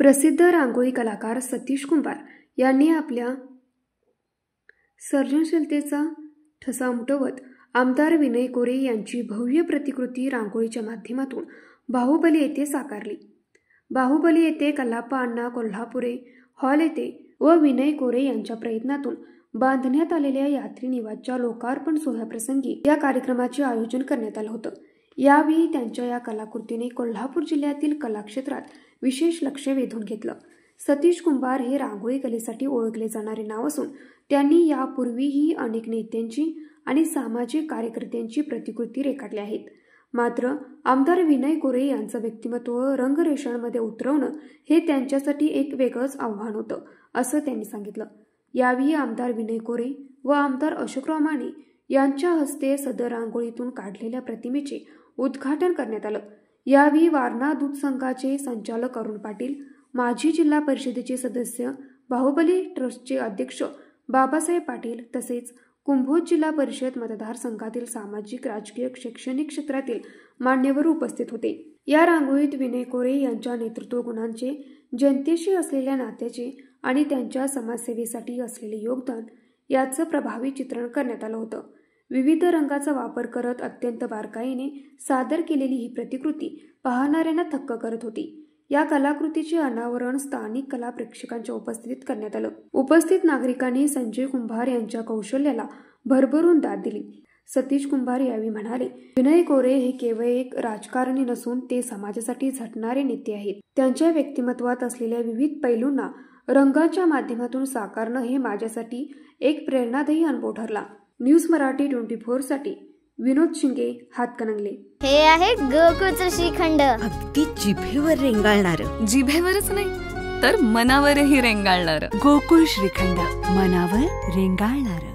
प्रसिद्ध रांगोळी कलाकार सतीश कुंभार यांनी आपल्या सर्जनशीलतेचा ठसा उमटवत आमदार विनय कोरे यांची भव्य प्रतिकृती रांगोळीच्या माध्यमातून बाहुबली येथे साकारली। बाहुबली येथे कल्लाप्पा अण्णा कोल्हापुरे हॉल येथे व विनय कोरे यांच्या प्रयत्नातून बांधण्यात आलेल्या यात्री निवासच्या लोकार्पण सोहळ्याप्रसंगी या कार्यक्रमाचे आयोजन करण्यात आले होते। यावेळी त्यांच्या या कलाकृतीने कोल्हापूर जिल्ह्यातील कलाक्षेत्रात विशेष लक्ष वेधून घेतलं। सतीश कुंभार हे रांगोळी कलेसाठी ओळखले जाणारे नाव असून त्यांनी यापूर्वीही अनेक नेत्यांची आणि सामाजिक कार्यकर्त्यांची प्रतिकृती रेखाटली आहेत। मात्र आमदार विनय कोरे यांचं व्यक्तिमत्व रंगरेषांमध्ये उतरवणं हे त्यांच्यासाठी एक वेगळंच आव्हान होतं, असं त्यांनी सांगितलं। यावेळी आमदार विनय कोरे व आमदार अशोकराव माने यांच्या हस्ते सदर रांगोळीतून काढलेल्या प्रतिमेचे उद्घाटन करण्यात आलं। यावेळी वारणा दूध संघाचे संचालक अरुण पाटील, माजी जिल्हा परिषदेचे सदस्य, बाहुबली ट्रस्टचे अध्यक्ष बाबासाहेब पाटील तसेच कुंभोज जिल्हा परिषद मतदारसंघातील सामाजिक, राजकीय, शैक्षणिक क्षेत्रातील मान्यवर उपस्थित होते। या रांगोळीत विनय कोरे यांच्या नेतृत्व गुणांचे, जनतेशी असलेल्या नात्याचे आणि त्यांच्या समाजसेवेसाठी असलेले योगदान याचं प्रभावी चित्रण करण्यात आलं होतं। विविध रंगाचा वापर करत अत्यंत बारकाईने सादर केलेली ही प्रतिकृती पाहणाऱ्यांना थक्क करत होती। या कलाकृतीचे अनावरण स्थानिक कला प्रेक्षकांच्या उपस्थितीत करण्यात आलं। उपस्थित नागरिकांनी संजय कुंभार यांच्या कौशल्याला भरभरून दाद दिली। सतीश कुंभार यावेळी म्हणाले, विनय कोरे हे केवळ एक राजकारणी नसून ते समाजासाठी झटणारे नेते आहेत। त्यांच्या व्यक्तिमत्वात असलेल्या विविध पैलूंना रंगाच्या माध्यमातून साकारणं हे माझ्यासाठी एक प्रेरणादायी अनुभव ठरला। न्यूज मराठी 24 साठी विनोद शिंगे, हातकणंगले। हे आहे गोकुळचं श्रीखंड, अगदी जिभेवर रेंगाळणार। जिभेवरच नाही तर मनावरही रेंगाळणार। गोकुळ श्रीखंड, मनावर रेंगाळणार।